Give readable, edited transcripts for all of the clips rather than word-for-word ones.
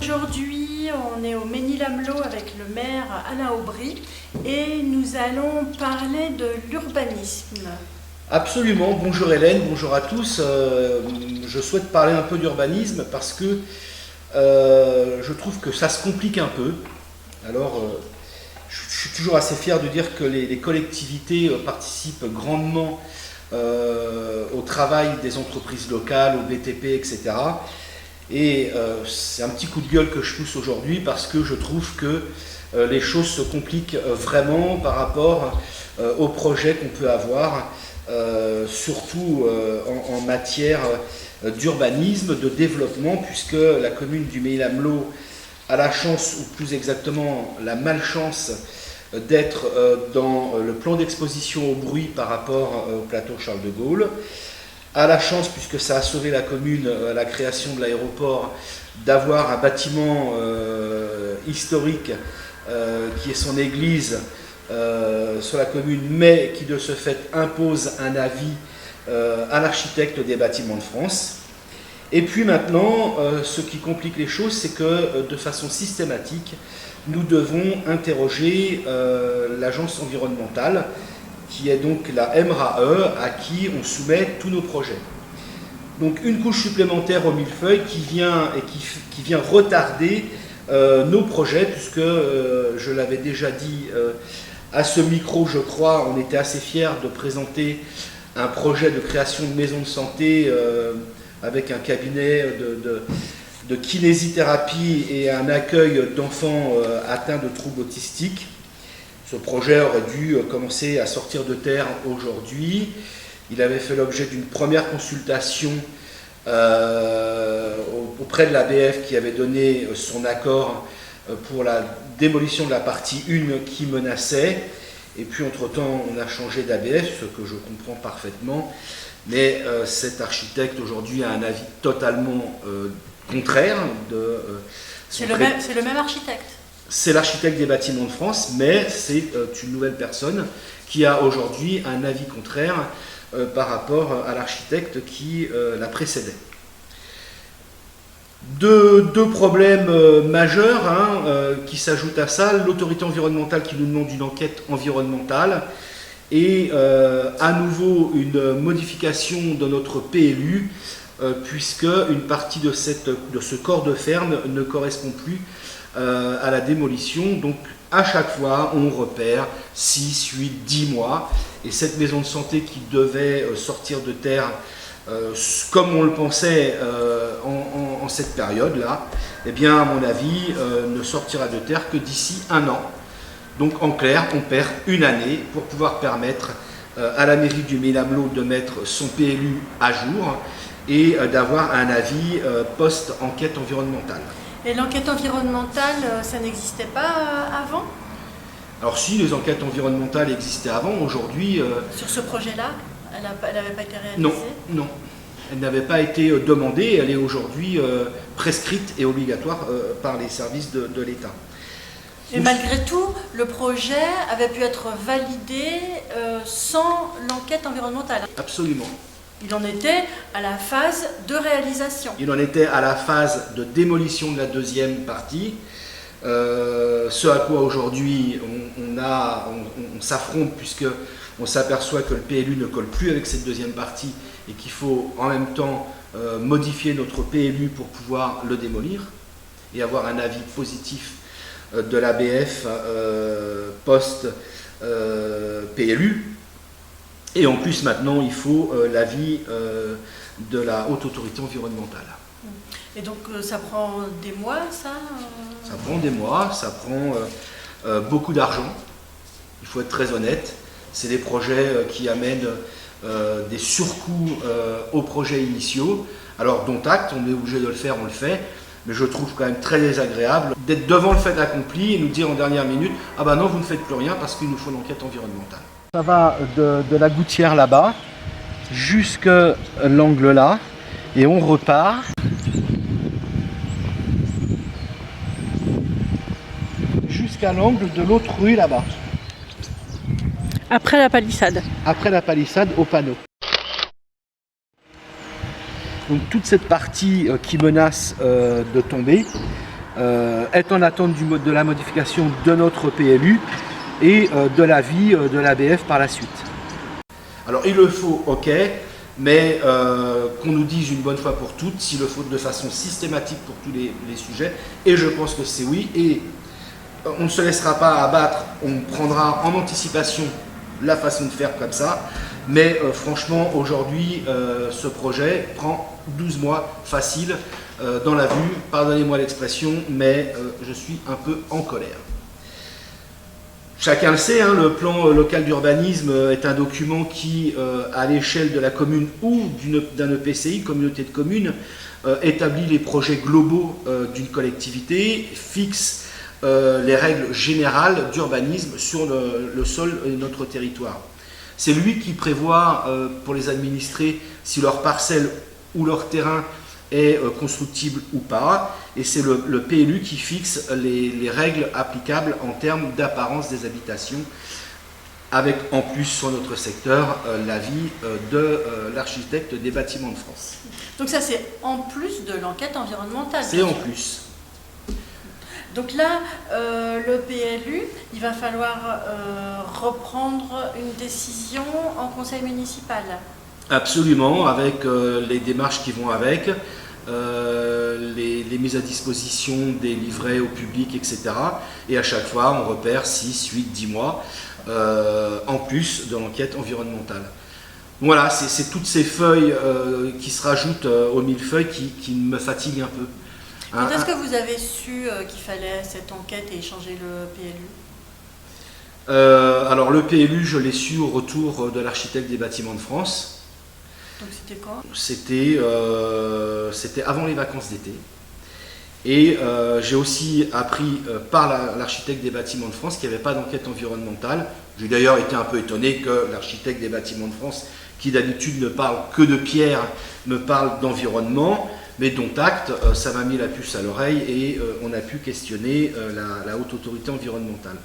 aujourd'hui, on est au Mesnil-Amelot avec le maire Alain Aubry et nous allons parler de l'urbanisme. Absolument, bonjour Hélène, bonjour à tous. Je souhaite parler un peu d'urbanisme parce que je trouve que ça se complique un peu. Alors, je suis toujours assez fier de dire que les collectivités participent grandement au travail des entreprises locales, au BTP, etc. Et c'est un petit coup de gueule que je pousse aujourd'hui parce que je trouve que les choses se compliquent vraiment par rapport aux projets qu'on peut avoir, surtout en matière d'urbanisme, de développement, puisque la commune du Mesnil-Amelot a la chance, ou plus exactement la malchance, d'être dans le plan d'exposition au bruit par rapport au plateau Charles de Gaulle. A la chance, puisque ça a sauvé la commune à la création de l'aéroport, d'avoir un bâtiment historique qui est son église sur la commune, mais qui de ce fait impose un avis à l'architecte des bâtiments de France. Et puis maintenant, ce qui complique les choses, c'est que de façon systématique, nous devons interroger l'agence environnementale, qui est donc la MRAE, à qui on soumet tous nos projets. Donc une couche supplémentaire au millefeuille qui vient retarder nos projets, puisque je l'avais déjà dit à ce micro, je crois, on était assez fiers de présenter un projet de création de maison de santé avec un cabinet de kinésithérapie et un accueil d'enfants atteints de troubles autistiques. Ce projet aurait dû commencer à sortir de terre aujourd'hui. Il avait fait l'objet d'une première consultation auprès de l'ABF qui avait donné son accord pour la démolition de la partie 1 qui menaçait. Et puis entre-temps, on a changé d'ABF, ce que je comprends parfaitement. Mais cet architecte aujourd'hui a un avis totalement contraire. C'est le même architecte. C'est l'architecte des bâtiments de France, mais c'est une nouvelle personne qui a aujourd'hui un avis contraire par rapport à l'architecte qui la précédait. Deux problèmes majeurs qui s'ajoutent à ça. L'autorité environnementale qui nous demande une enquête environnementale et à nouveau une modification de notre PLU puisque une partie de ce corps de ferme ne correspond plus à la démolition. Donc à chaque fois on repère 6, 8, 10 mois et cette maison de santé qui devait sortir de terre comme on le pensait en cette période-là, eh bien à mon avis ne sortira de terre que d'ici 1 an. Donc en clair, on perd une année pour pouvoir permettre à la mairie du Mesnil-Amelot de mettre son PLU à jour et d'avoir un avis post-enquête environnementale. Et l'enquête environnementale, ça n'existait pas avant ? Alors si, les enquêtes environnementales existaient avant, aujourd'hui... Sur ce projet-là, elle n'avait pas été réalisée ? Non, elle n'avait pas été demandée, elle est aujourd'hui prescrite et obligatoire par les services de l'État. Et malgré tout, le projet avait pu être validé sans l'enquête environnementale. Absolument. Il en était à la phase de réalisation. Il en était à la phase de démolition de la deuxième partie. Ce à quoi aujourd'hui on s'affronte puisqu'on s'aperçoit que le PLU ne colle plus avec cette deuxième partie et qu'il faut en même temps modifier notre PLU pour pouvoir le démolir et avoir un avis positif de l'ABF post-PLU. Et en plus, maintenant, il faut l'avis de la Haute Autorité environnementale. Et donc, ça prend des mois, ça ? Ça prend des mois, ça prend beaucoup d'argent. Il faut être très honnête. C'est des projets qui amènent des surcoûts aux projets initiaux. Alors, dont acte, on est obligé de le faire, on le fait. Mais je trouve quand même très désagréable d'être devant le fait accompli et nous dire en dernière minute « Ah ben non, vous ne faites plus rien parce qu'il nous faut l'enquête environnementale ». Ça va de la gouttière là-bas jusqu'à l'angle là et on repart jusqu'à l'angle de l'autre rue là-bas. Après la palissade. Après la palissade au panneau. Donc toute cette partie qui menace de tomber, est en attente de la modification de notre PLU et de l'avis de l'ABF par la suite. Alors il le faut, ok, mais qu'on nous dise une bonne fois pour toutes s'il le faut de façon systématique pour tous les sujets, et je pense que c'est oui, et on ne se laissera pas abattre, on prendra en anticipation la façon de faire comme ça, mais franchement aujourd'hui ce projet prend 12 mois facile dans la vue, pardonnez-moi l'expression, mais je suis un peu en colère. Chacun le sait, hein, le plan local d'urbanisme est un document qui, à l'échelle de la commune ou d'un EPCI, communauté de communes, établit les projets globaux d'une collectivité, fixe les règles générales d'urbanisme sur le sol de notre territoire. C'est lui qui prévoit pour les administrés si leur parcelle ou leur terrain est constructible ou pas, et c'est le PLU qui fixe les règles applicables en termes d'apparence des habitations, avec en plus sur notre secteur l'avis de l'architecte des bâtiments de France. Donc ça c'est en plus de l'enquête environnementale. C'est en plus. Donc là, le PLU, il va falloir reprendre une décision en conseil municipal. Absolument, avec les démarches qui vont avec, les mises à disposition des livrets au public, etc. Et à chaque fois, on repère 6, 8, 10 mois en plus de l'enquête environnementale. Voilà, c'est toutes ces feuilles qui se rajoutent aux millefeuilles qui me fatiguent un peu. Quand est-ce que vous avez su qu'il fallait cette enquête et échanger le PLU? Alors le PLU, je l'ai su au retour de l'architecte des bâtiments de France. Donc c'était quand? C'était avant les vacances d'été. Et j'ai aussi appris par l'architecte des bâtiments de France qu'il n'y avait pas d'enquête environnementale. J'ai d'ailleurs été un peu étonné que l'architecte des bâtiments de France, qui d'habitude ne parle que de pierre, me parle d'environnement. Mais dont acte, ça m'a mis la puce à l'oreille et on a pu questionner la haute autorité environnementale.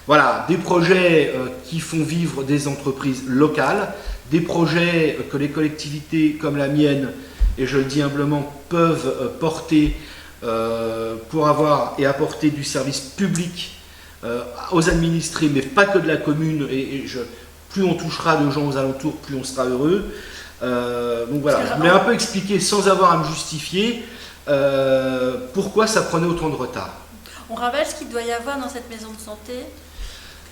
Voilà, des projets qui font vivre des entreprises locales, des projets que les collectivités comme la mienne, et je le dis humblement, peuvent porter pour avoir et apporter du service public aux administrés, mais pas que de la commune, plus on touchera de gens aux alentours, plus on sera heureux. Donc voilà, je voulais un peu expliquer sans avoir à me justifier pourquoi ça prenait autant de retard. On rappelle ce qu'il doit y avoir dans cette maison de santé?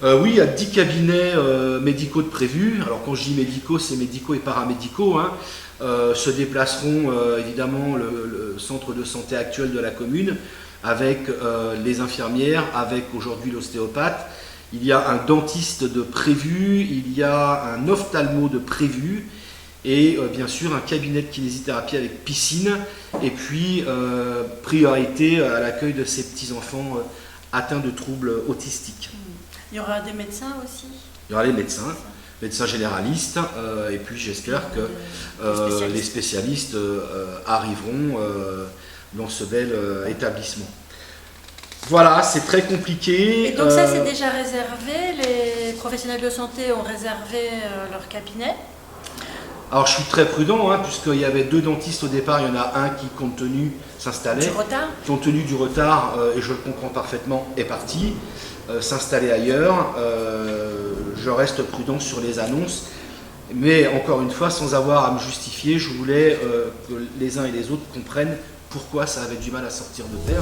Oui, il y a 10 cabinets médicaux de prévus. Alors quand je dis médicaux, c'est médicaux et paramédicaux. Hein. Se déplaceront évidemment le centre de santé actuel de la commune avec les infirmières, avec aujourd'hui l'ostéopathe. Il y a un dentiste de prévu, il y a un ophtalmo de prévu. Et bien sûr un cabinet de kinésithérapie avec piscine, et puis priorité à l'accueil de ces petits-enfants atteints de troubles autistiques. Il y aura des médecins aussi? Il y aura les médecins généralistes, et puis j'espère que les spécialistes arriveront dans ce bel établissement. Voilà, c'est très compliqué. Et donc ça c'est déjà réservé, les professionnels de santé ont réservé leur cabinet? Alors je suis très prudent, hein, puisqu'il y avait 2 dentistes au départ, il y en a un qui, compte tenu, s'installait. Du retard? Compte tenu du retard, et je le comprends parfaitement, est parti, s'installer ailleurs. Je reste prudent sur les annonces, mais encore une fois, sans avoir à me justifier, je voulais que les uns et les autres comprennent pourquoi ça avait du mal à sortir de terre.